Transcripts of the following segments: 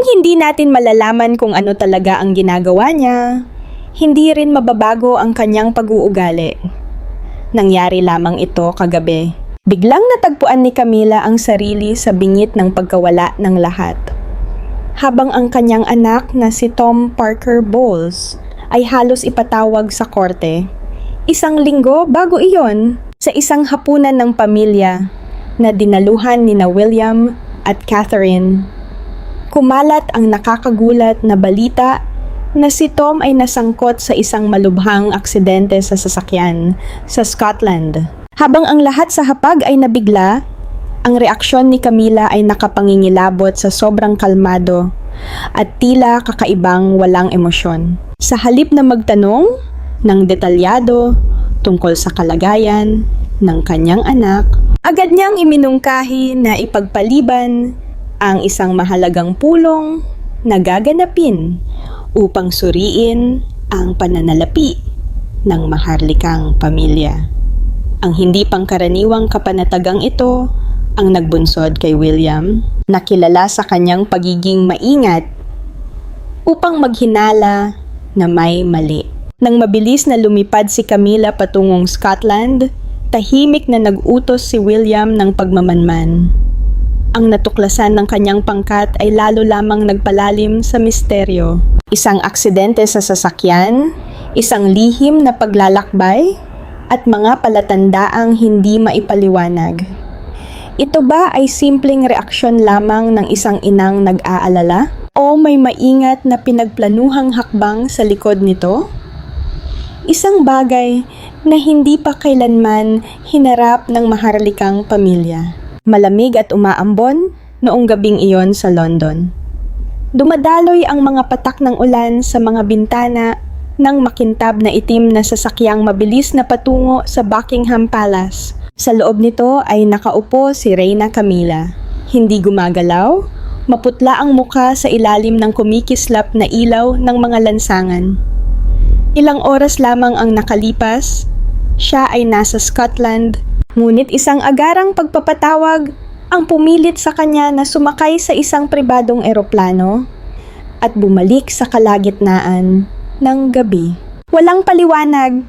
Kung hindi natin malalaman kung ano talaga ang ginagawa niya, hindi rin mababago ang kanyang pag-uugali. Nangyari lamang ito kagabi. Biglang natagpuan ni Camila ang sarili sa bingit ng pagkawala ng lahat. Habang ang kanyang anak na si Tom Parker Bowles ay halos ipatawag sa korte. Isang linggo bago iyon, sa isang hapunan ng pamilya na dinaluhan ni William at Catherine, kumalat ang nakakagulat na balita na si Tom ay nasangkot sa isang malubhang aksidente sa sasakyan sa Scotland. Habang ang lahat sa hapag ay nabigla, ang reaksyon ni Camila ay nakapangingilabot sa sobrang kalmado at tila kakaibang walang emosyon. Sa halip na magtanong ng detalyado tungkol sa kalagayan ng kanyang anak, agad niyang iminungkahi na ipagpaliban ang isang mahalagang pulong na gaganapin upang suriin ang pananalapi ng maharlikang pamilya. Ang hindi pangkaraniwang kapanatagang ito ang nagbunsod kay William, na kilala sa kanyang pagiging maingat upang maghinala na may mali. Nang mabilis na lumipad si Camila patungong Scotland, tahimik na nag-utos si William ng pagmamanman. Ang natuklasan ng kanyang pangkat ay lalo lamang nagpalalim sa misteryo. Isang aksidente sa sasakyan, isang lihim na paglalakbay, at mga palatandaang hindi maipaliwanag. Ito ba ay simpleng reaksyon lamang ng isang inang nag-aalala? O may maingat na pinagplanuhang hakbang sa likod nito? Isang bagay na hindi pa kailanman hinarap ng maharlikang pamilya. Malamig at umaambon noong gabing iyon sa London. Dumadaloy ang mga patak ng ulan sa mga bintana ng makintab na itim na sasakyang mabilis na patungo sa Buckingham Palace. Sa loob nito ay nakaupo si Reyna Camilla. Hindi gumagalaw, maputla ang muka sa ilalim ng kumikislap na ilaw ng mga lansangan. Ilang oras lamang ang nakalipas, siya ay nasa Scotland, ngunit isang agarang pagpapatawag ang pumilit sa kanya na sumakay sa isang pribadong eroplano at bumalik sa kalagitnaan ng gabi. Walang paliwanag,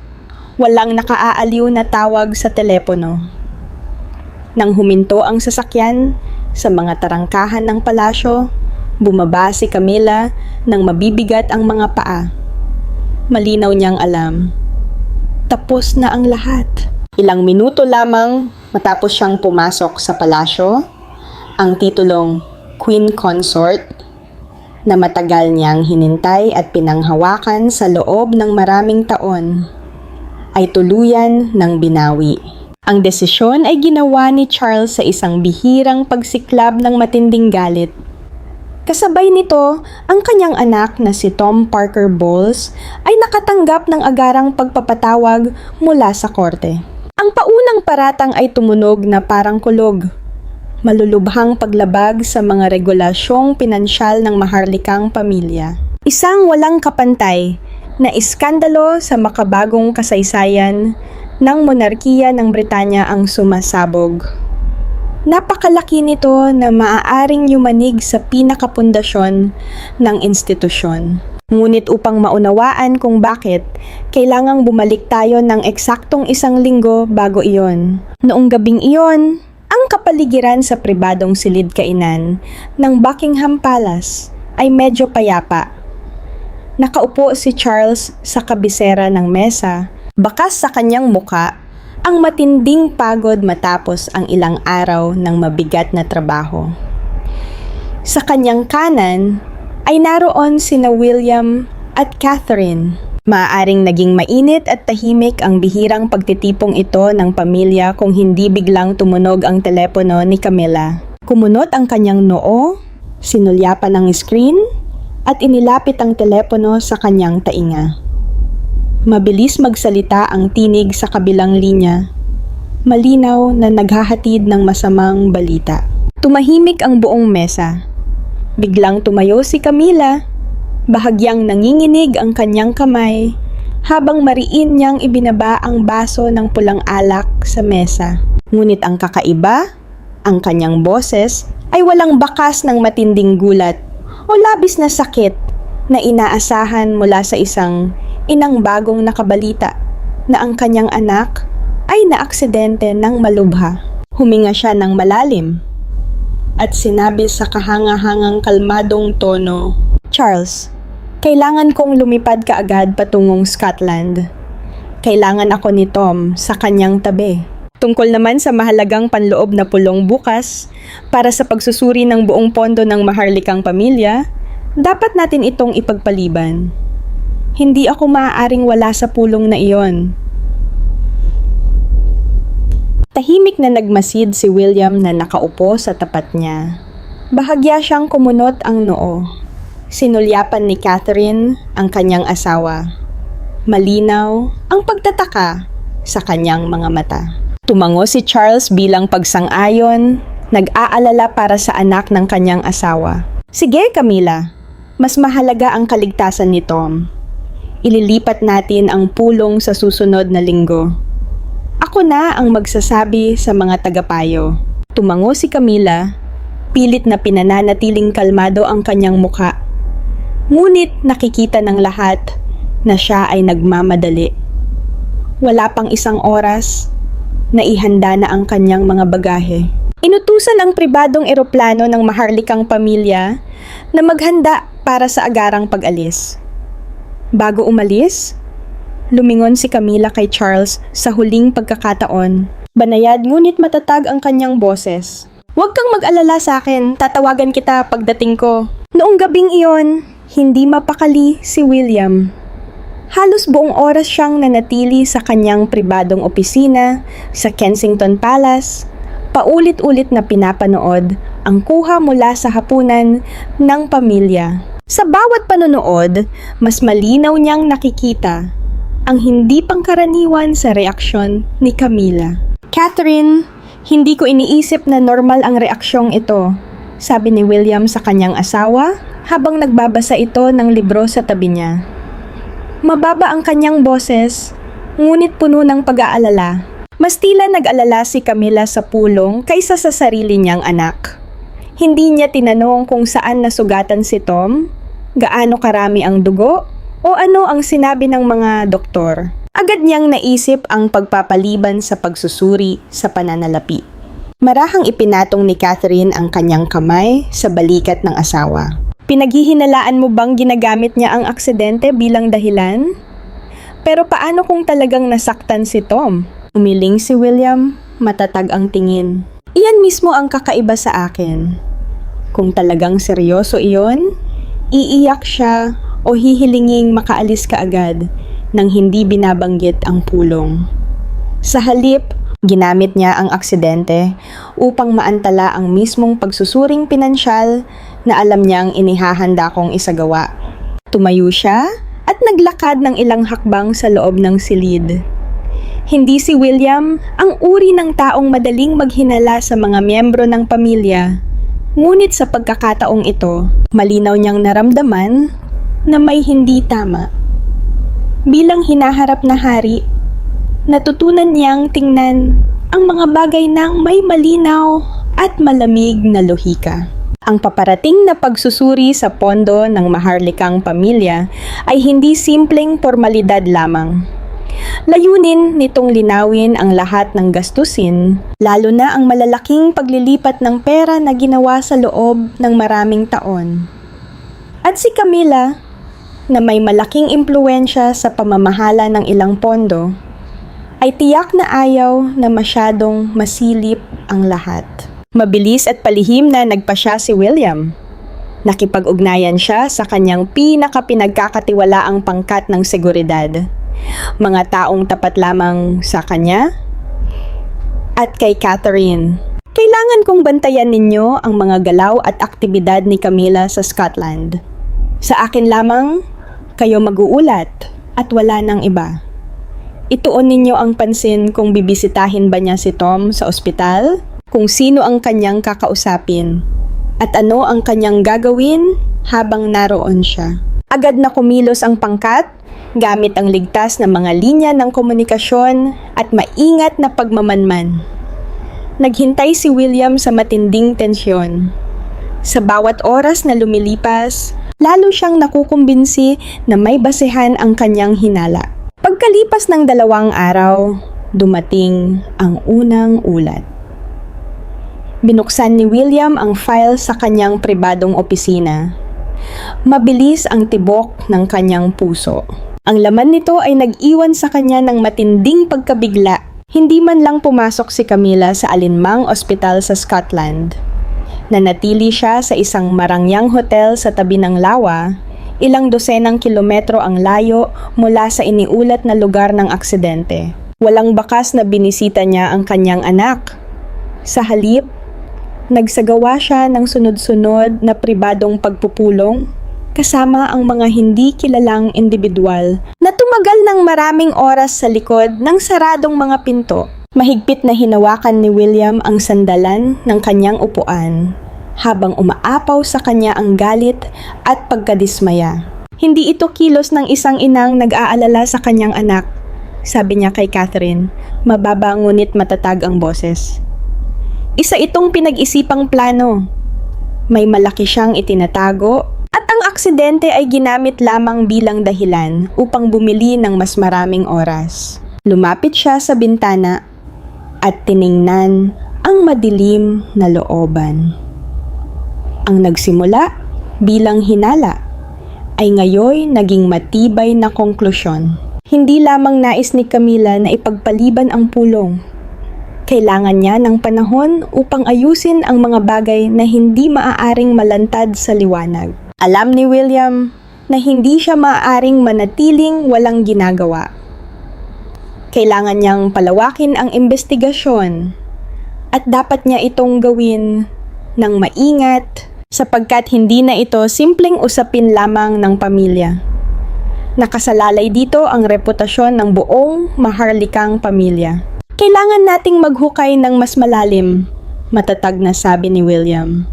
walang nakaaaliw na tawag sa telepono. Nang huminto ang sasakyan sa mga tarangkahan ng palasyo, bumaba si Camila nang mabibigat ang mga paa. Malinaw niyang alam, tapos na ang lahat. Ilang minuto lamang matapos siyang pumasok sa palasyo, ang titulong Queen Consort na matagal niyang hinintay at pinanghawakan sa loob ng maraming taon ay tuluyan ng binawi. Ang desisyon ay ginawa ni Charles sa isang bihirang pagsiklab ng matinding galit. Kasabay nito, ang kanyang anak na si Tom Parker Bowles ay nakatanggap ng agarang pagpapatawag mula sa korte. Ang paunang paratang ay tumunog na parang kulog. Malulubhang paglabag sa mga regulasyong pinansyal ng maharlikang pamilya. Isang walang kapantay na iskandalo sa makabagong kasaysayan ng monarkiya ng Britanya ang sumasabog. Napakalaki nito na maaaring yumanig sa pinakapundasyon ng institusyon. Ngunit upang maunawaan kung bakit, kailangang bumalik tayo ng eksaktong 1 linggo bago iyon. Noong gabing iyon, ang kapaligiran sa pribadong silid-kainan ng Buckingham Palace ay medyo payapa. Nakaupo si Charles sa kabisera ng mesa, bakas sa kanyang muka ang matinding pagod matapos ang ilang araw ng mabigat na trabaho. Sa kanyang kanan ay naroon sina William at Catherine. Maaaring naging mainit at tahimik ang bihirang pagtitipong ito ng pamilya kung hindi biglang tumunog ang telepono ni Camilla. Kumunot ang kanyang noo, sinulyapan ang screen, at inilapit ang telepono sa kanyang tainga. Mabilis magsalita ang tinig sa kabilang linya. Malinaw na naghahatid ng masamang balita. Tumahimik ang buong mesa. Biglang tumayo si Camilla. Bahagyang nanginginig ang kanyang kamay habang mariin niyang ibinaba ang baso ng pulang alak sa mesa. Ngunit ang kakaiba, ang kanyang boses ay walang bakas ng matinding gulat o labis na sakit na inaasahan mula sa isang inang bagong nakabalita na ang kanyang anak ay naaksidente ng malubha. Huminga siya ng malalim at sinabi sa kahangahangang kalmadong tono, "Charles, kailangan kong lumipad kaagad patungong Scotland. Kailangan ako ni Tom sa kanyang tabi. Tungkol naman sa mahalagang panloob na pulong bukas para sa pagsusuri ng buong pondo ng maharlikang pamilya, dapat natin itong ipagpaliban. Hindi ako maaaring wala sa pulong na iyon." Tahimik na nagmasid si William na nakaupo sa tapat niya. Bahagya siyang kumunot ang noo. Sinulyapan ni Catherine ang kanyang asawa. Malinaw ang pagtataka sa kanyang mga mata. Tumango si Charles bilang pagsang-ayon, nag-aalala para sa anak ng kanyang asawa. "Sige, Camilla, mas mahalaga ang kaligtasan ni Tom. Ililipat natin ang pulong sa susunod na linggo. Ako na ang magsasabi sa mga tagapayo." Tumango si Camilla, pilit na pinananatiling kalmado ang kanyang muka. Ngunit nakikita ng lahat na siya ay nagmamadali. Wala pang isang oras, naihanda na ang kanyang mga bagahe. Inutusan ang pribadong eroplano ng maharlikang pamilya na maghanda para sa agarang pag-alis. Bago umalis, lumingon si Camilla kay Charles sa huling pagkakataon. Banayad ngunit matatag ang kanyang boses. "Huwag kang mag-alala sa akin, tatawagan kita pagdating ko." Noong gabing iyon, hindi mapakali si William. Halos buong oras siyang nanatili sa kanyang pribadong opisina sa Kensington Palace, paulit-ulit na pinapanood ang kuha mula sa hapunan ng pamilya. Sa bawat panonood, mas malinaw niyang nakikita ang hindi pangkaraniwan sa reaksyon ni Camilla. "Catherine, hindi ko iniisip na normal ang reaksyong ito," sabi ni William sa kanyang asawa habang nagbabasa ito ng libro sa tabi niya. Mababa ang kanyang boses, ngunit puno ng pag-aalala. Mas tila nag-alala si Camilla sa pulong kaysa sa sarili niyang anak. Hindi niya tinanong kung saan nasugatan si Tom, gaano karami ang dugo, o ano ang sinabi ng mga doktor. Agad niyang naisip ang pagpapaliban sa pagsusuri sa pananalapi. Marahang ipinatong ni Catherine ang kanyang kamay sa balikat ng asawa. "Pinaghihinalaan mo bang ginagamit niya ang aksidente bilang dahilan? Pero paano kung talagang nasaktan si Tom?" Umiling si William, matatag ang tingin. "Iyan mismo ang kakaiba sa akin. Kung talagang seryoso iyon, iiyak siya o hihilinging makaalis kaagad nang hindi binabanggit ang pulong. Sa halip, ginamit niya ang aksidente upang maantala ang mismong pagsusuring pinansyal na alam niyang inihahanda kong isagawa." Tumayo siya at naglakad ng ilang hakbang sa loob ng silid. Hindi si William ang uri ng taong madaling maghinala sa mga miyembro ng pamilya. Ngunit sa pagkakataong ito, malinaw niyang naramdaman na may hindi tama. Bilang hinaharap na hari, natutunan niyang tingnan ang mga bagay ng may malinaw at malamig na lohika. Ang paparating na pagsusuri sa pondo ng maharlikang pamilya ay hindi simpleng formalidad lamang. Layunin nitong linawin ang lahat ng gastusin, lalo na ang malalaking paglilipat ng pera na ginawa sa loob ng maraming taon. At si Camilla, na may malaking impluwensya sa pamamahala ng ilang pondo, ay tiyak na ayaw na masyadong masilip ang lahat. Mabilis at palihim na nagpa siya si William. Nakipag-ugnayan siya sa kanyang pinakapinagkakatiwalaang pangkat ng seguridad. Mga taong tapat lamang sa kanya at kay Catherine. "Kailangan kong bantayan ninyo ang mga galaw at aktibidad ni Camilla sa Scotland. Sa akin lamang, kayo mag-uulat at wala nang iba. Ituon ninyo ang pansin kung bibisitahin ba niya si Tom sa ospital, kung sino ang kanyang kakausapin, at ano ang kanyang gagawin habang naroon siya." Agad na kumilos ang pangkat, gamit ang ligtas na mga linya ng komunikasyon at maingat na pagmamanman. Naghintay si William sa matinding tensyon. Sa bawat oras na lumilipas, lalo siyang nakukumbinsi na may basehan ang kanyang hinala. Pagkalipas ng 2 araw, dumating ang unang ulat. Binuksan ni William ang file sa kanyang pribadong opisina. Mabilis ang tibok ng kanyang puso. Ang laman nito ay nag-iwan sa kanya ng matinding pagkabigla. Hindi man lang pumasok si Camila sa alinmang ospital sa Scotland. Nanatili siya sa isang marangyang hotel sa tabi ng lawa, ilang dosenang kilometro ang layo mula sa iniulat na lugar ng aksidente. Walang bakas na binisita niya ang kanyang anak. Sa halip, nagsagawa siya ng sunod-sunod na pribadong pagpupulong kasama ang mga hindi kilalang individual na tumagal ng maraming oras sa likod ng saradong mga pinto. Mahigpit na hinawakan ni William ang sandalan ng kanyang upuan habang umaapaw sa kanya ang galit at pagkadismaya. Hindi ito kilos ng isang inang nag-aalala sa kanyang anak, sabi niya kay Catherine, mababa ngunit matatag ang boses. Isa itong pinag-isipang plano. May malaki siyang itinatago at ang aksidente ay ginamit lamang bilang dahilan upang bumili ng mas maraming oras. Lumapit siya sa bintana at tiningnan ang madilim na looban. Ang nagsimula bilang hinala ay ngayoy naging matibay na konklusyon. Hindi lamang nais ni Camila na ipagpaliban ang pulong. Kailangan niya ng panahon upang ayusin ang mga bagay na hindi maaaring malantad sa liwanag. Alam ni William na hindi siya maaaring manatiling walang ginagawa. Kailangan niyang palawakin ang investigasyon at dapat niya itong gawin ng maingat sapagkat hindi na ito simpleng usapin lamang ng pamilya. Nakasalalay dito ang reputasyon ng buong maharlikang pamilya. Kailangan nating maghukay ng mas malalim, matatag na sabi ni William.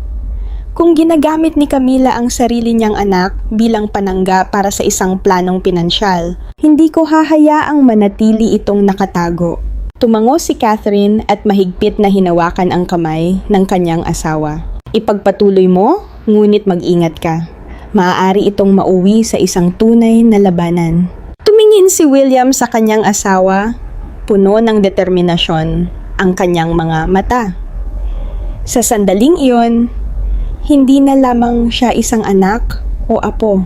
Kung ginagamit ni Camila ang sarili niyang anak bilang panangga para sa isang planong pinansyal, hindi ko hahayaang manatili itong nakatago. Tumango si Catherine at mahigpit na hinawakan ang kamay ng kanyang asawa. Ipagpatuloy mo, ngunit mag-ingat ka. Maaari itong mauwi sa isang tunay na labanan. Tumingin si William sa kanyang asawa, puno ng determinasyon ang kanyang mga mata. Sa sandaling iyon, hindi na lamang siya isang anak o apo.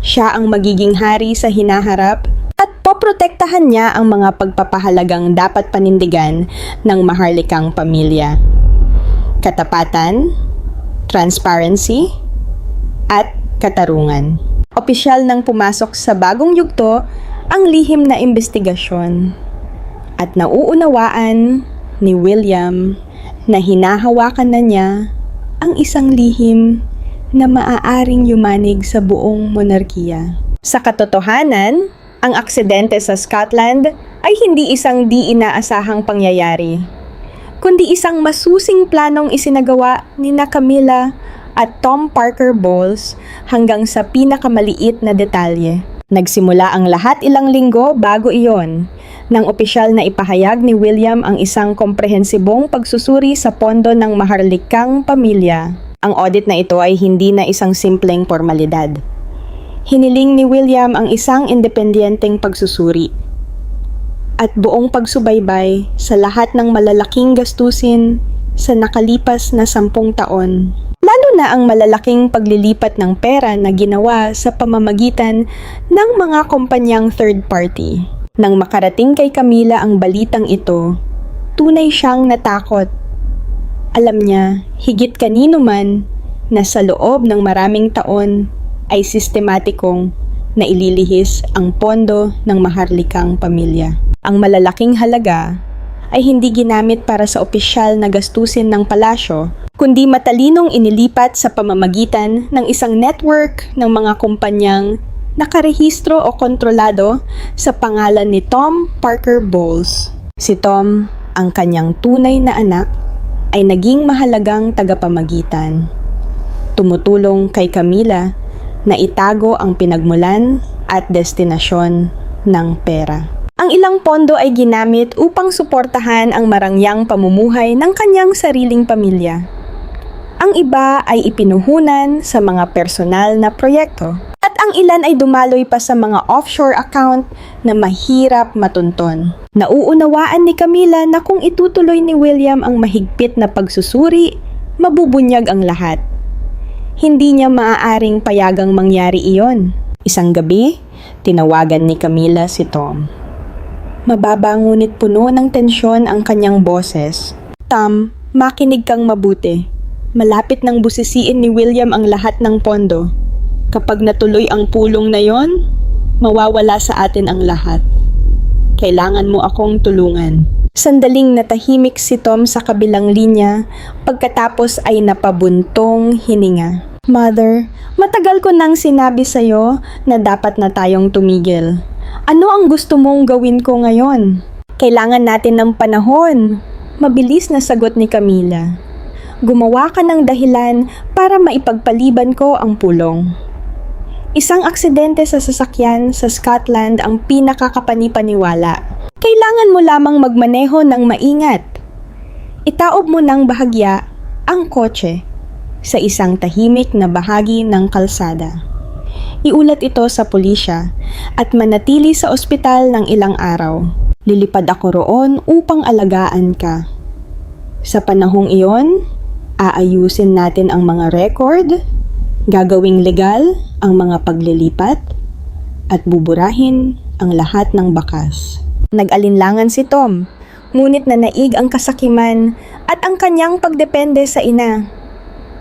Siya ang magiging hari sa hinaharap at poprotektahan niya ang mga pagpapahalagang dapat panindigan ng maharlikang pamilya. Katapatan, transparency, at katarungan. Opisyal nang pumasok sa bagong yugto ang lihim na investigasyon at nauunawaan ni William na hinahawakan na niya ang isang lihim na maaaring yumanig sa buong monarkiya. Sa katotohanan, ang aksidente sa Scotland ay hindi isang di inaasahang pangyayari, kundi isang masusing planong isinagawa ni Camilla at Tom Parker Bowles hanggang sa pinakamaliit na detalye. Nagsimula ang lahat ilang linggo bago iyon, nang opisyal na ipahayag ni William ang isang komprehensibong pagsusuri sa pondo ng maharlikang pamilya. Ang audit na ito ay hindi na isang simpleng formalidad. Hiniling ni William ang isang independenteng pagsusuri at buong pagsubaybay sa lahat ng malalaking gastusin sa nakalipas na 10 taon. Lalo na ang malalaking paglilipat ng pera na ginawa sa pamamagitan ng mga kumpanyang third party. Nang makarating kay Camila ang balitang ito, tunay siyang natakot. Alam niya, higit kanino man, na sa loob ng maraming taon ay sistematikong naililihis ang pondo ng maharlikang pamilya. Ang malalaking halaga ay hindi ginamit para sa opisyal na gastusin ng palasyo, kundi matalinong inilipat sa pamamagitan ng isang network ng mga kumpanyang nakarehistro o kontrolado sa pangalan ni Tom Parker Bowles. Si Tom, ang kanyang tunay na anak, ay naging mahalagang tagapamagitan. Tumutulong kay Camila na itago ang pinagmulan at destinasyon ng pera. Ang ilang pondo ay ginamit upang suportahan ang marangyang pamumuhay ng kanyang sariling pamilya. Ang iba ay ipinuhunan sa mga personal na proyekto. At ang ilan ay dumaloy pa sa mga offshore account na mahirap matunton. Nauunawaan ni Camila na kung itutuloy ni William ang mahigpit na pagsusuri, mabubunyag ang lahat. Hindi niya maaaring payagang mangyari iyon. Isang gabi, tinawagan ni Camila si Tom. Mababa ngunit puno ng tensyon ang kanyang boses. Tom, makinig kang mabuti. Malapit nang busisiin ni William ang lahat ng pondo. Kapag natuloy ang pulong na yon, mawawala sa atin ang lahat. Kailangan mo akong tulungan. Sandaling natahimik si Tom sa kabilang linya, pagkatapos ay napabuntong hininga. Mother, matagal ko nang sinabi sa'yo na dapat na tayong tumigil. Ano ang gusto mong gawin ko ngayon? Kailangan natin ng panahon. Mabilis na sagot ni Camila. Gumawa ka ng dahilan para maipagpaliban ko ang pulong. Isang aksidente sa sasakyan sa Scotland ang pinakakapanipaniwala. Kailangan mo lamang magmaneho ng maingat. Itaob mo ng bahagya ang kotse sa isang tahimik na bahagi ng kalsada. Iulat ito sa pulisya at manatili sa ospital ng ilang araw. Lilipad ako roon upang alagaan ka. Sa panahong iyon, aayusin natin ang mga record, gagawing legal ang mga paglilipat, at buburahin ang lahat ng bakas. Nag-alinlangan si Tom, ngunit nanaig ang kasakiman at ang kanyang pagdepende sa ina.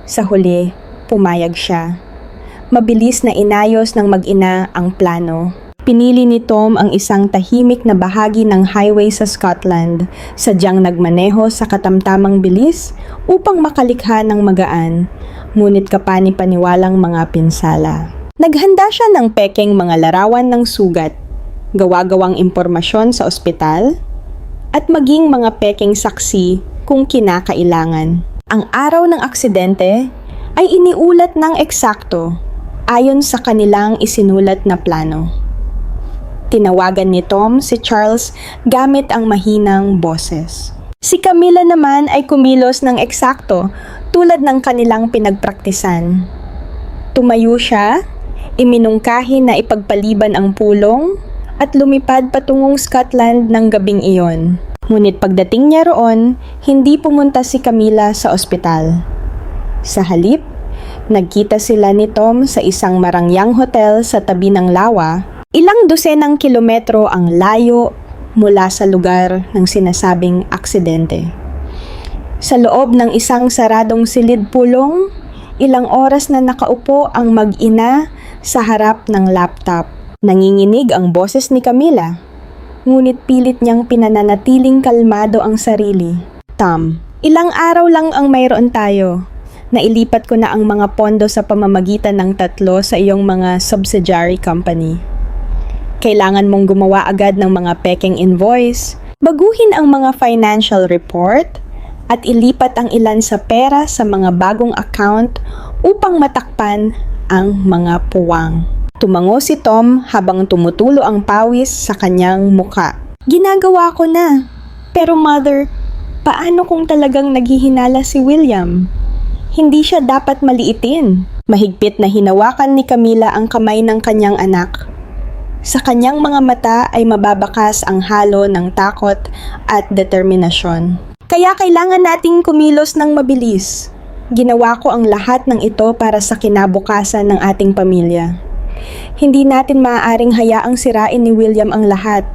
Sa huli, pumayag siya. Mabilis na inayos ng mag-ina ang plano. Pinili ni Tom ang isang tahimik na bahagi ng highway sa Scotland, sadyang nagmaneho sa katamtamang bilis upang makalikha ng magaan, ngunit kapani-paniwalang mga pinsala. Naghanda siya ng pekeng mga larawan ng sugat, gawa-gawang impormasyon sa ospital, at maging mga pekeng saksi kung kinakailangan. Ang araw ng aksidente ay iniulat ng eksakto ayon sa kanilang isinulat na plano. Tinawagan ni Tom si Charles gamit ang mahinang boses. Si Camila naman ay kumilos ng eksakto tulad ng kanilang pinagpraktisan. Tumayo siya, iminungkahi na ipagpaliban ang pulong at lumipad patungong Scotland ng gabing iyon. Ngunit pagdating niya roon, hindi pumunta si Camila sa ospital. Sa halip, nagkita sila ni Tom sa isang marangyang hotel sa tabi ng lawa, ilang dosenang kilometro ang layo mula sa lugar ng sinasabing aksidente. Sa loob ng isang saradong silid pulong, ilang oras na nakaupo ang mag-ina sa harap ng laptop. Nanginginig ang boses ni Camila, ngunit pilit niyang pinananatiling kalmado ang sarili. Tom, ilang araw lang ang mayroon tayo. Nailipat ko na ang mga pondo sa pamamagitan ng 3 sa iyong mga subsidiary company. Kailangan mong gumawa agad ng mga pekeng invoice, baguhin ang mga financial report, at ilipat ang ilan sa pera sa mga bagong account upang matakpan ang mga puwang. Tumango si Tom habang tumutulo ang pawis sa kanyang muka. Ginagawa ko na. Pero mother, paano kung talagang naghihinala si William? Hindi siya dapat maliitin. Mahigpit na hinawakan ni Camila ang kamay ng kanyang anak. Sa kanyang mga mata ay mababakas ang halo ng takot at determinasyon. Kaya kailangan nating kumilos ng mabilis. Ginawa ko ang lahat ng ito para sa kinabukasan ng ating pamilya. Hindi natin maaaring hayaang sirain ni William ang lahat.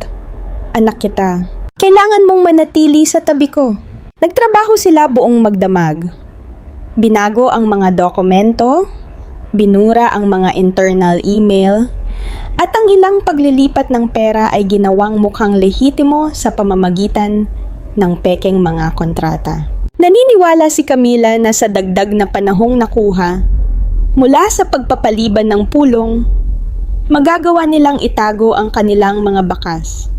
Anak kita. Kailangan mong manatili sa tabi ko. Nagtrabaho sila buong magdamag. Binago ang mga dokumento, binura ang mga internal email, at ang ilang paglilipat ng pera ay ginawang mukhang lehitimo sa pamamagitan ng pekeng mga kontrata. Naniniwala si Camila na sa dagdag na panahong nakuha, mula sa pagpapaliban ng pulong, magagawa nilang itago ang kanilang mga bakas.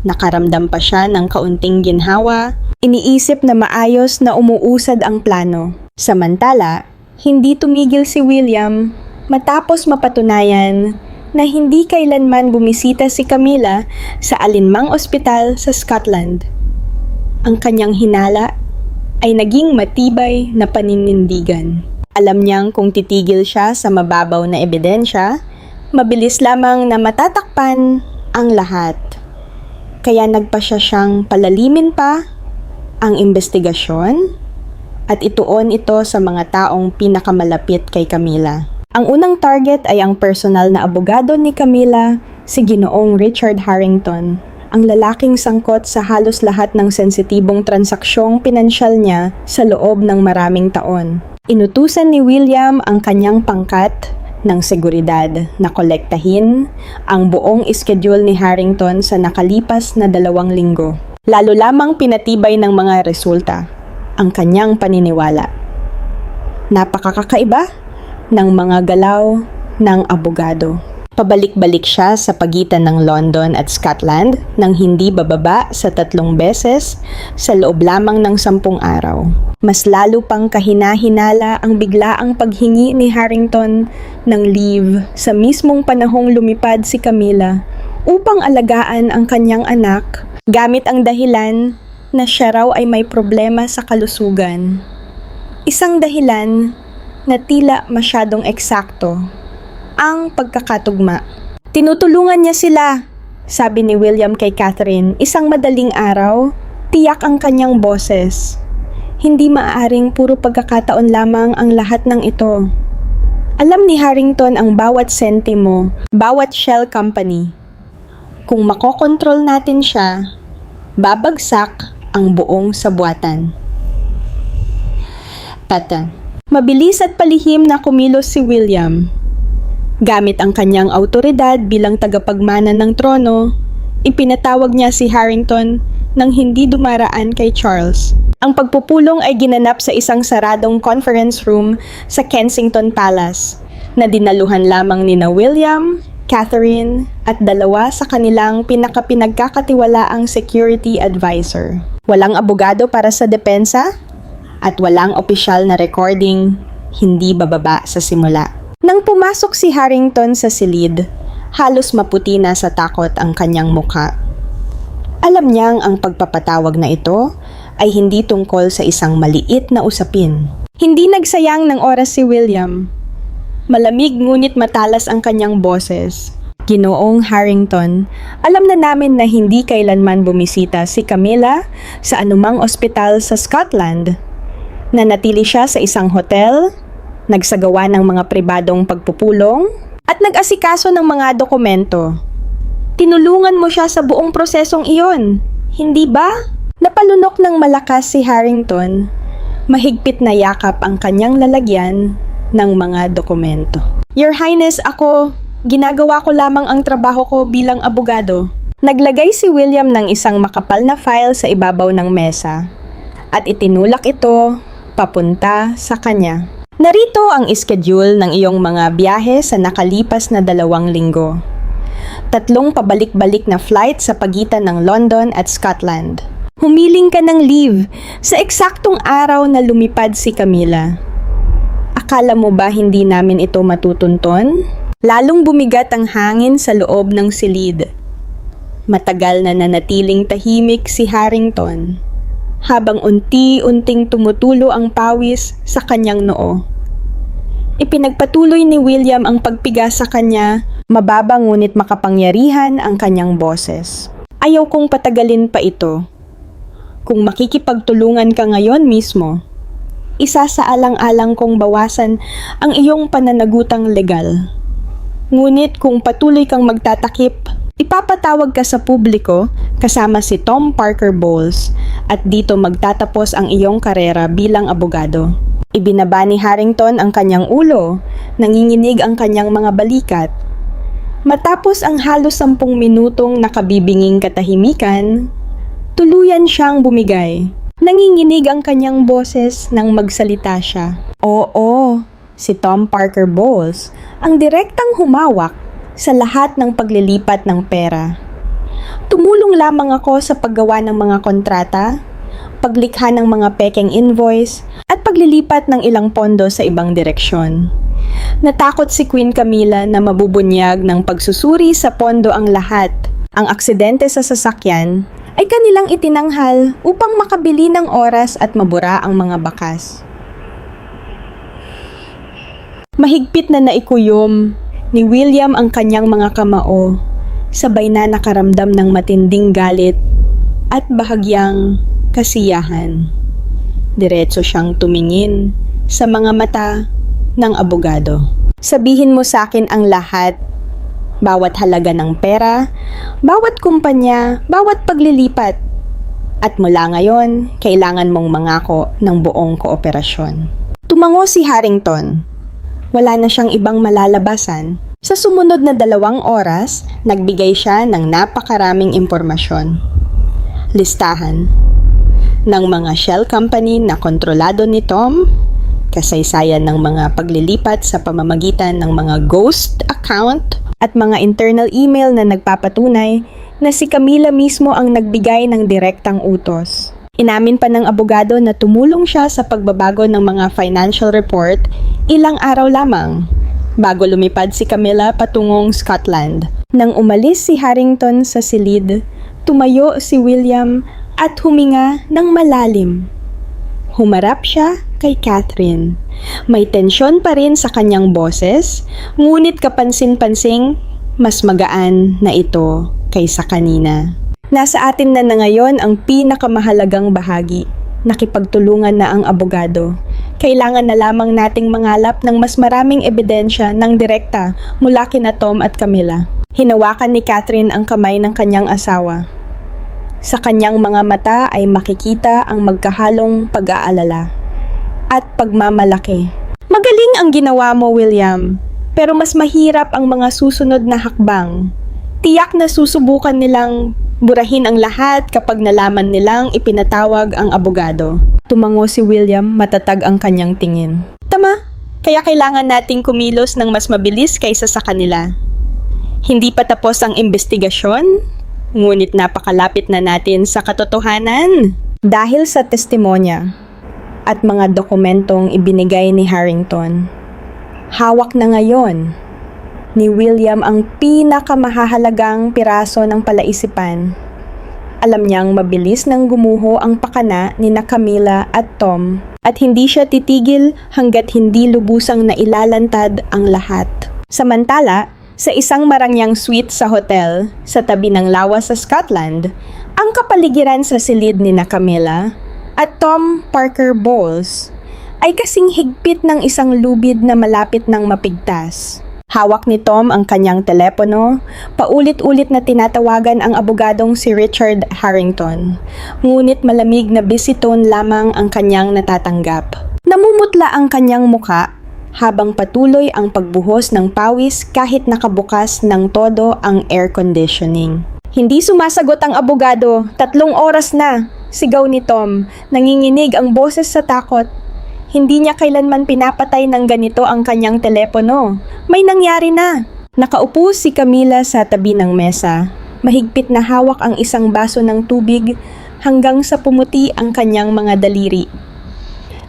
Nakaramdam pa siya ng kaunting ginhawa, iniisip na maayos na umuusad ang plano. Samantala, hindi tumigil si William matapos mapatunayan na hindi kailanman bumisita si Camila sa alinmang ospital sa Scotland. Ang kanyang hinala ay naging matibay na paninindigan. Alam niyang kung titigil siya sa mababaw na ebidensya, mabilis lamang na matatakpan ang lahat. Kaya nagpasya siyang palalimin pa ang investigasyon at ituon ito sa mga taong pinakamalapit kay Camila. Ang unang target ay ang personal na abogado ni Camila, si Ginoong Richard Harrington, ang lalaking sangkot sa halos lahat ng sensitibong transaksyong pinansyal niya sa loob ng maraming taon. Inutusan ni William ang kanyang pangkat ng seguridad na kolektahin ang buong schedule ni Harrington sa nakalipas na 2 linggo. Lalo lamang pinatibay ng mga resulta ang kanyang paniniwala. Napakakaiba ng mga galaw ng abogado. Pabalik-balik siya sa pagitan ng London at Scotland nang hindi bababa sa 3 beses sa loob lamang ng 10 araw. Mas lalo pang kahina-hinala ang biglaang paghingi ni Harrington ng leave sa mismong panahong lumipad si Camila upang alagaan ang kanyang anak gamit ang dahilan na siya raw ay may problema sa kalusugan. Isang dahilan na tila masyadong eksakto ang pagkakatugma. Tinutulungan niya sila, sabi ni William kay Catherine. Isang madaling araw, tiyak ang kanyang boses. Hindi maaaring puro pagkakataon lamang ang lahat ng ito. Alam ni Harrington ang bawat sentimo, bawat shell company. Kung makokontrol natin siya, babagsak ang buong sabuatan. Tata. Mabilis at palihim na kumilos si William. Gamit ang kanyang autoridad bilang tagapagmana ng trono, ipinatawag niya si Harrington nang hindi dumaraan kay Charles. Ang pagpupulong ay ginanap sa isang saradong conference room sa Kensington Palace na dinaluhan lamang nina William, Catherine at 2 sa kanilang pinagkakatiwalaang security advisor. Walang abogado para sa depensa at walang opisyal na recording, hindi bababa sa simula. Nang pumasok si Harrington sa silid, halos maputi na sa takot ang kanyang mukha. Alam niyang ang pagpapatawag na ito ay hindi tungkol sa isang maliit na usapin. Hindi nagsayang ng oras si William. Malamig ngunit matalas ang kanyang boses. Ginoong Harrington, alam na namin na hindi kailanman bumisita si Camila sa anumang ospital sa Scotland. Nanatili siya sa isang hotel, nagsagawa ng mga pribadong pagpupulong, at nag-asikaso ng mga dokumento. Tinulungan mo siya sa buong prosesong iyon, hindi ba? Napalunok ng malakas si Harrington. Mahigpit na yakap ang kanyang lalagyan ng mga dokumento. Your Highness, ginagawa ko lamang ang trabaho ko bilang abogado. Naglagay si William ng isang makapal na file sa ibabaw ng mesa at itinulak ito papunta sa kanya. Narito ang schedule ng iyong mga biyahe sa nakalipas na 2 linggo. 3 pabalik-balik na flight sa pagitan ng London at Scotland. Humiling ka ng leave sa eksaktong araw na lumipad si Camila. Akala mo ba hindi namin ito matutunton? Lalong bumigat ang hangin sa loob ng silid. Matagal na nanatiling tahimik si Harrington, habang unti-unting tumutulo ang pawis sa kanyang noo. Ipinagpatuloy ni William ang pagpiga sa kanya, mababa ngunit makapangyarihan ang kanyang boses. Ayaw kong patagalin pa ito. Kung makikipagtulungan ka ngayon mismo, isasaalang-alang kong bawasan ang iyong pananagutang legal. Ngunit kung patuloy kang magtatakip, ipapatawag ka sa publiko kasama si Tom Parker Bowles at dito magtatapos ang iyong karera bilang abogado. Ibinaba ni Harrington ang kanyang ulo, nanginginig ang kanyang mga balikat. Matapos ang halos 10 minutong nakabibinging katahimikan, tuluyan siyang bumigay. Nanginginig ang kanyang boses nang magsalita siya. Oo, si Tom Parker Bowles ang direktang humawak sa lahat ng paglilipat ng pera. Tumulong lamang ako sa paggawa ng mga kontrata, paglikha ng mga pekeng invoice, at paglilipat ng ilang pondo sa ibang direksyon. Natakot si Queen Camilla na mabubunyag ng pagsusuri sa pondo ang lahat. Ang aksidente sa sasakyan ay kanilang itinanghal upang makabili ng oras at mabura ang mga bakas. Mahigpit na naikuyom ni William ang kanyang mga kamao, sabay na nakaramdam ng matinding galit at bahagyang kasiyahan. Diretso siyang tumingin sa mga mata ng abogado. Sabihin mo sa akin ang lahat, bawat halaga ng pera, bawat kumpanya, bawat paglilipat. At mula ngayon, kailangan mong mangako ng buong kooperasyon. Tumango si Harrington. Wala na siyang ibang malalabasan. Sa sumunod na 2 oras, nagbigay siya ng napakaraming impormasyon. Listahan ng mga shell company na kontrolado ni Tom, kasaysayan ng mga paglilipat sa pamamagitan ng mga ghost account, at mga internal email na nagpapatunay na si Camila mismo ang nagbigay ng direktang utos. Inamin pa ng abogado na tumulong siya sa pagbabago ng mga financial report ilang araw lamang bago lumipad si Camila patungong Scotland. Nang umalis si Harrington sa silid, tumayo si William at huminga ng malalim. Humarap siya kay Catherine. May tensyon pa rin sa kanyang boses, ngunit kapansin-pansing mas magaan na ito kaysa kanina. Nasa atin na ngayon ang pinakamahalagang bahagi. Nakipagtulungan na ang abogado. Kailangan na lamang nating mangalap ng mas maraming ebidensya ng direkta mula kina Tom at Camila. Hinawakan ni Catherine ang kamay ng kanyang asawa. Sa kanyang mga mata ay makikita ang magkahalong pag-aalala at pagmamalaki. Magaling ang ginawa mo, William, pero mas mahirap ang mga susunod na hakbang. Tiyak na susubukan nilang burahin ang lahat kapag nalaman nilang ipinatawag ang abogado. Tumango si William, matatag ang kanyang tingin. Tama, kaya kailangan nating kumilos ng mas mabilis kaysa sa kanila. Hindi pa tapos ang investigasyon, ngunit napakalapit na natin sa katotohanan. Dahil sa testimonya at mga dokumentong ibinigay ni Harrington, hawak na ngayon ni William ang pinakamahalagang piraso ng palaisipan. Alam niyang mabilis nang gumuho ang pakana ni na Camila at Tom at hindi siya titigil hanggat hindi lubusang nailalantad ang lahat. Samantala, sa isang marangyang suite sa hotel sa tabi ng lawa sa Scotland, ang kapaligiran sa silid ni na Camila at Tom Parker Bowles ay kasing higpit ng isang lubid na malapit ng mapigtas. Hawak ni Tom ang kanyang telepono, paulit-ulit na tinatawagan ang abogadong si Richard Harrington. Ngunit malamig na busy tone lamang ang kanyang natatanggap. Namumutla ang kanyang muka habang patuloy ang pagbuhos ng pawis kahit nakabukas ng todo ang air conditioning. Hindi sumasagot ang abogado, 3 oras na, sigaw ni Tom, nanginginig ang boses sa takot. Hindi niya kailanman pinapatay ng ganito ang kanyang telepono. May nangyari na. Nakaupo si Camila sa tabi ng mesa. Mahigpit na hawak ang isang baso ng tubig hanggang sa pumuti ang kanyang mga daliri.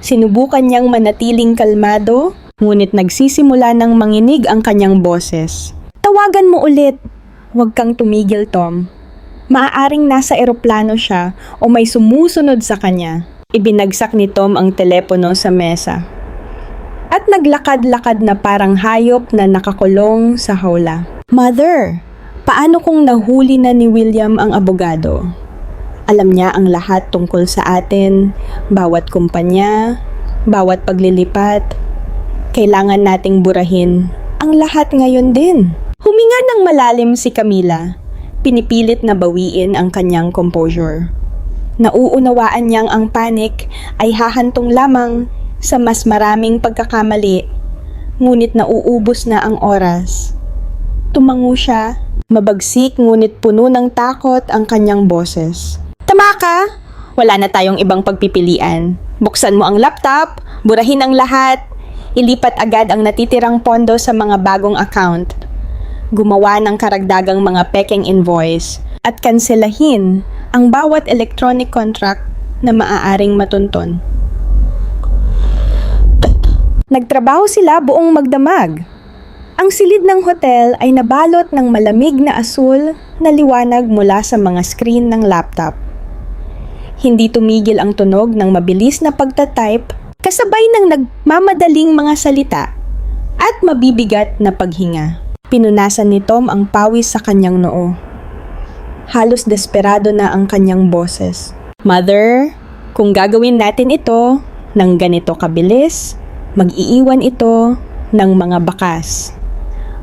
Sinubukan niyang manatiling kalmado, ngunit nagsisimula ng manginig ang kanyang boses. Tawagan mo ulit. Huwag kang tumigil, Tom. Maaaring nasa eroplano siya o may sumusunod sa kanya. Ibinagsak ni Tom ang telepono sa mesa. At naglakad-lakad na parang hayop na nakakulong sa hawla. Mother, paano kung nahuli na ni William ang abogado? Alam niya ang lahat tungkol sa atin, bawat kumpanya, bawat paglilipat. Kailangan nating burahin ang lahat ngayon din. Huminga ng malalim si Camila. Pinipilit na bawiin ang kanyang composure. Nauunawaan niyang ang panic ay hahantong lamang sa mas maraming pagkakamali, ngunit nauubos na ang oras. Tumango siya, mabagsik ngunit puno ng takot ang kanyang boses. Tama ka! Wala na tayong ibang pagpipilian. Buksan mo ang laptop, burahin ang lahat, ilipat agad ang natitirang pondo sa mga bagong account. Gumawa ng karagdagang mga pekeng invoice at kanselahin ang bawat electronic contract na maaaring matunton. Nagtrabaho sila buong magdamag Ang silid ng hotel ay nabalot ng malamig na asul na liwanag mula sa mga screen ng laptop. Hindi tumigil ang tunog ng mabilis na pagtatype kasabay ng nagmamadaling mga salita at mabibigat na paghinga. Pinunasan ni Tom ang pawis sa kanyang noo. Halos desperado na ang kanyang boses. Mother, kung gagawin natin ito ng ganito kabilis, mag-iiwan ito ng mga bakas.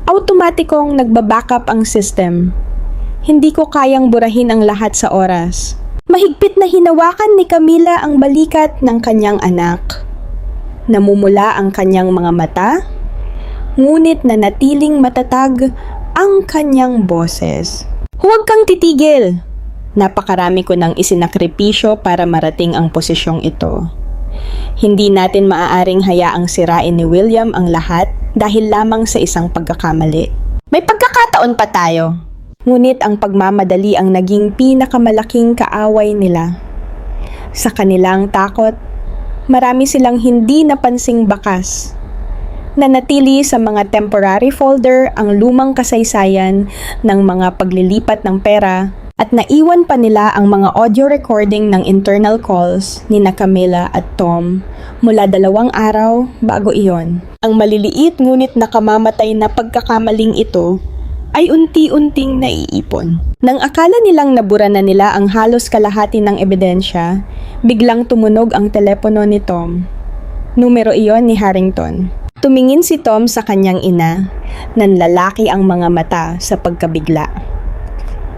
Automatikong nagba-backup ang system. Hindi ko kayang burahin ang lahat sa oras. Mahigpit na hinawakan ni Camila ang balikat ng kanyang anak. Namumula ang kanyang mga mata, ngunit nanatiling matatag ang kanyang boses. Huwag kang titigil! Napakarami ko nang isinakripisyo para marating ang posisyong ito. Hindi natin maaaring hayaang sirain ni William ang lahat dahil lamang sa isang pagkakamali. May pagkakataon pa tayo. Ngunit ang pagmamadali ang naging pinakamalaking kaaway nila. Sa kanilang takot, marami silang hindi napansing bakas. Nanatili sa mga temporary folder ang lumang kasaysayan ng mga paglilipat ng pera at naiwan pa nila ang mga audio recording ng internal calls ni Camila at Tom mula 2 araw bago iyon. Ang maliliit ngunit nakamamatay na pagkakamaling ito ay unti-unting naiipon. Nang akala nilang nabura na nila ang halos kalahati ng ebidensya, biglang tumunog ang telepono ni Tom. Numero iyon ni Harrington. Tumingin si Tom sa kanyang ina, nanlalaki ang mga mata sa pagkabigla.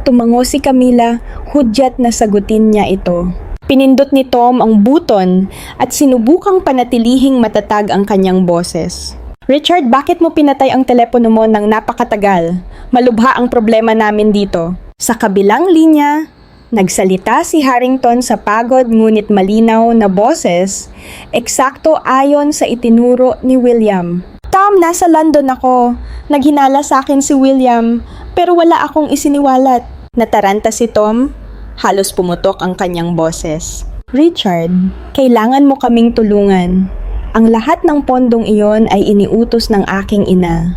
Tumango si Camila, hudyat na sagutin niya ito. Pinindot ni Tom ang buton at sinubukang panatilihing matatag ang kanyang boses. Richard, bakit mo pinatay ang telepono mo ng napakatagal? Malubha ang problema namin dito. Sa kabilang linya, nagsalita si Harrington sa pagod ngunit malinaw na boses, eksakto ayon sa itinuro ni William. Tom, nasa London ako. Naghinala sa akin si William, pero wala akong isiniwalat. Nataranta si Tom, halos pumutok ang kanyang boses. Richard, kailangan mo kaming tulungan. Ang lahat ng pondong iyon ay iniutos ng aking ina.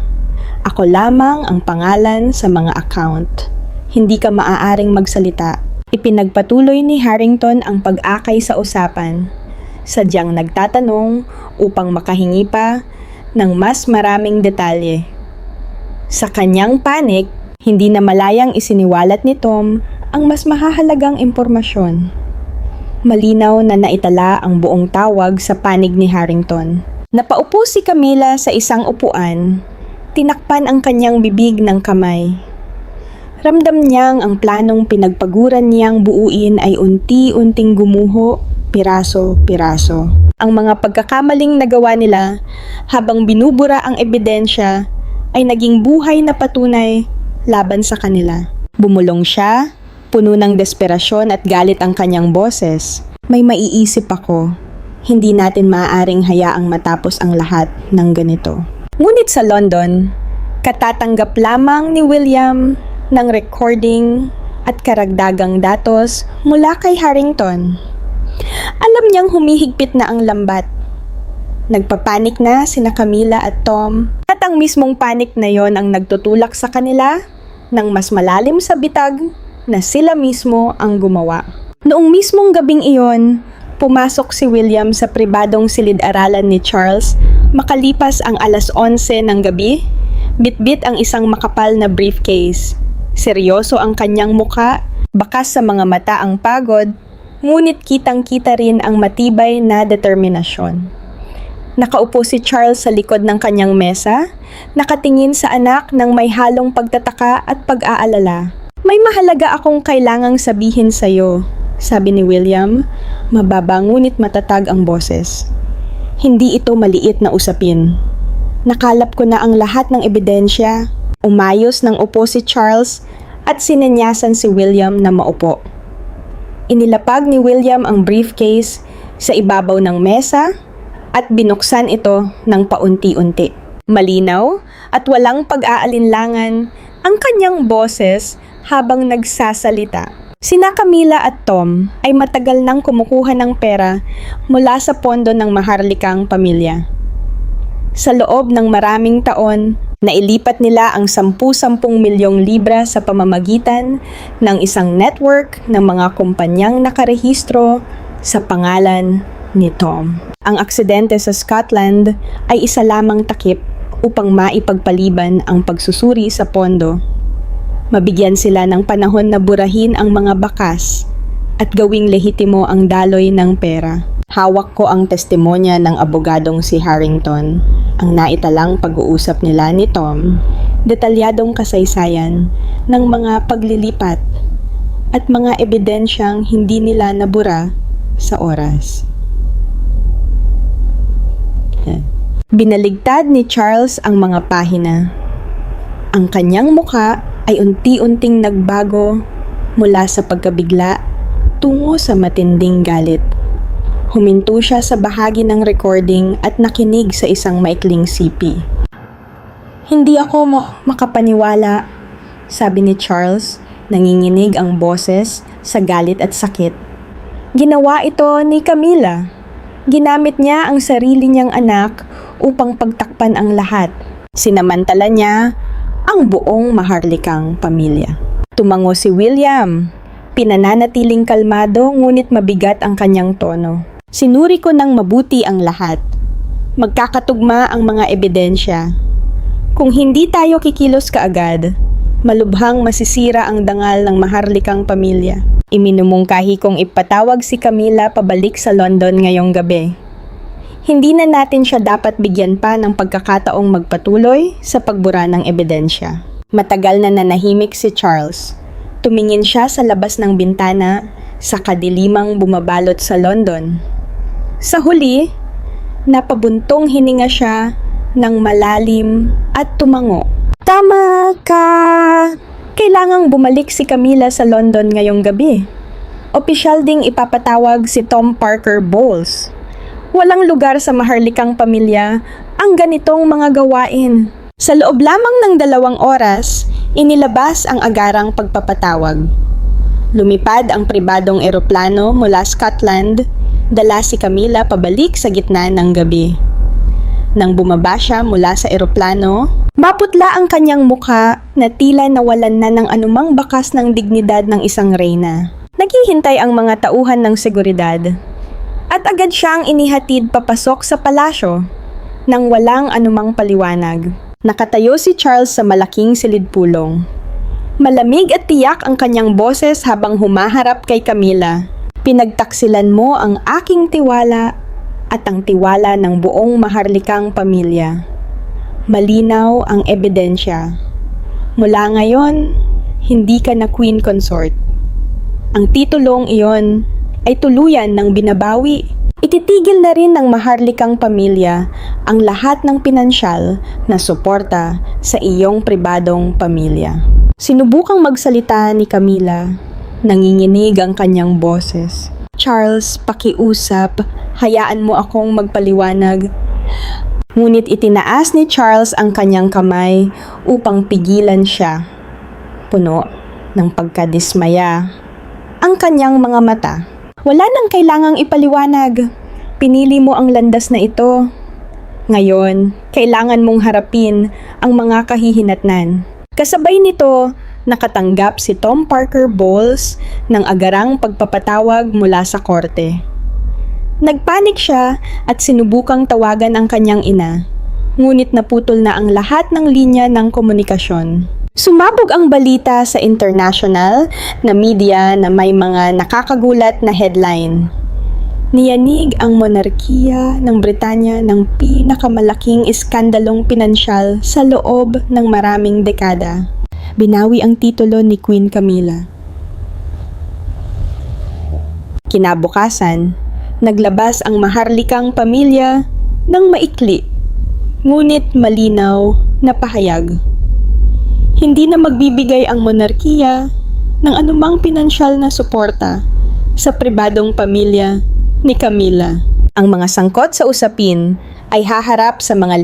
Ako lamang ang pangalan sa mga account. Hindi ka maaaring magsalita. Ipinagpatuloy ni Harrington ang pag-akay sa usapan, sadyang nagtatanong upang makahingi pa ng mas maraming detalye. Sa kanyang panik, hindi na malayang isiniwalat ni Tom ang mas mahahalagang impormasyon. Malinaw na naitala ang buong tawag sa panig ni Harrington. Napaupo si Camila sa isang upuan, tinakpan ang kanyang bibig ng kamay. Ramdam niyang ang planong pinagpaguran niyang buuin ay unti-unting gumuho, piraso-piraso. Ang mga pagkakamaling nagawa nila habang binubura ang ebidensya ay naging buhay na patunay laban sa kanila. Bumulong siya, puno ng desperasyon at galit ang kanyang boses. May maiisip ako. Hindi natin maaaring hayaang matapos ang lahat ng ganito. Ngunit sa London, katatanggap lamang ni William ng recording at karagdagang datos mula kay Harrington. Alam niyang humihigpit na ang lambat. Nagpapanik na sina Camila at Tom at ang mismong panik na yon ang nagtutulak sa kanila ng mas malalim sa bitag na sila mismo ang gumawa. Noong mismong gabing iyon, pumasok si William sa pribadong silid-aralan ni Charles makalipas ang 11:00 ng gabi. Bitbit ang isang makapal na briefcase. Seryoso ang kanyang muka, bakas sa mga mata ang pagod, ngunit kitang-kita rin ang matibay na determinasyon. Nakaupo si Charles sa likod ng kanyang mesa, nakatingin sa anak ng may halong pagtataka at pag-aalala. May mahalaga akong kailangang sabihin sa'yo, sabi ni William, mababa ngunit matatag ang boses. Hindi ito maliit na usapin. Nakalap ko na ang lahat ng ebidensya. Umayos ng upo si Charles at sinenyasan si William na maupo. Inilapag ni William ang briefcase sa ibabaw ng mesa at binuksan ito ng paunti-unti. Malinaw at walang pag-aalinlangan ang kanyang boses habang nagsasalita. Sina Camila at Tom ay matagal nang kumukuha ng pera mula sa pondo ng maharlikang pamilya. Sa loob ng maraming taon, Nailipat nila ang 10-10 milyong libra sa pamamagitan ng isang network ng mga kumpanyang nakarehistro sa pangalan ni Tom. Ang aksidente sa Scotland ay isa lamang takip upang maipagpaliban ang pagsusuri sa pondo. Mabigyan sila ng panahon na burahin ang mga bakas at gawing lehitimo ang daloy ng pera. Hawak ko ang testimonya ng abogadong si Harrington, ang naitalang pag-uusap nila ni Tom, detalyadong kasaysayan ng mga paglilipat at mga ebidensyang hindi nila nabura sa oras. Binaligtad ni Charles ang mga pahina. Ang kanyang muka ay unti-unting nagbago mula sa pagkabigla tungo sa matinding galit. Huminto siya sa bahagi ng recording at nakinig sa isang maikling sipi. "Hindi ako makapaniwala," sabi ni Charles, nanginginig ang boses sa galit at sakit. "Ginawa ito ni Camilla. Ginamit niya ang sarili niyang anak upang pagtakpan ang lahat. Sinamantala niya ang buong maharlikang pamilya." Tumango si William. Pinananatiling kalmado ngunit mabigat ang kanyang tono. "Sinuri ko ng mabuti ang lahat. Magkakatugma ang mga ebidensya. Kung hindi tayo kikilos kaagad, malubhang masisira ang dangal ng maharlikang pamilya." Iminumungkahi kong ipatawag si Camilla pabalik sa London ngayong gabi. Hindi na natin siya dapat bigyan pa ng pagkakataong magpatuloy sa pagbura ng ebidensya. Matagal na nanahimik si Charles. Tumingin siya sa labas ng bintana sa kadilimang bumabalot sa London. Sa huli, napabuntong hininga siya ng malalim at tumango. "Tama ka! Kailangang bumalik si Camilla sa London ngayong gabi. Opisyal ding ipapatawag si Tom Parker Bowles. Walang lugar sa maharlikang pamilya ang ganitong mga gawain." Sa loob lamang ng 2 oras, inilabas ang agarang pagpapatawag. Lumipad ang pribadong eroplano mula Scotland, dala si Camilla pabalik sa gitna ng gabi. Nang bumaba siya mula sa eroplano, maputla ang kanyang mukha na tila nawalan na ng anumang bakas ng dignidad ng isang reyna. Naghihintay ang mga tauhan ng seguridad. At agad siyang inihatid papasok sa palasyo nang walang anumang paliwanag. Nakatayo si Charles sa malaking silid-pulong. Malamig at tiyak ang kanyang boses habang humaharap kay Camilla. "Pinagtaksilan mo ang aking tiwala at ang tiwala ng buong maharlikang pamilya. Malinaw ang ebidensya. Mula ngayon, hindi ka na queen consort. Ang titulong iyon ay tuluyan ng binabawi. Ititigil na rin ng maharlikang pamilya ang lahat ng pinansyal na suporta sa iyong pribadong pamilya." Sinubukang magsalita ni Camilla. Nanginginig ang kanyang boses. "Charles, pakiusap. Hayaan mo akong magpaliwanag." Ngunit itinaas ni Charles ang kanyang kamay upang pigilan siya. Puno ng pagkadismaya ang kanyang mga mata. "Wala nang kailangang ipaliwanag. Pinili mo ang landas na ito. Ngayon, kailangan mong harapin ang mga kahihinatnan." Kasabay nito, nakatanggap si Tom Parker Bowles ng agarang pagpapatawag mula sa korte. Nagpanik siya at sinubukang tawagan ang kanyang ina, ngunit naputol na ang lahat ng linya ng komunikasyon. Sumabog ang balita sa international na media na may mga nakakagulat na headline. Niyanig ang monarkiya ng Britanya ng pinakamalaking iskandalong pinansyal sa loob ng maraming dekada. Binawi ang titulo ni Queen Camilla. Kinabukasan, naglabas ang maharlikang pamilya ng maikli, ngunit malinaw na pahayag. Hindi na magbibigay ang monarkiya ng anumang pinansyal na suporta sa pribadong pamilya ni Camilla. Ang mga sangkot sa usapin ay haharap sa mga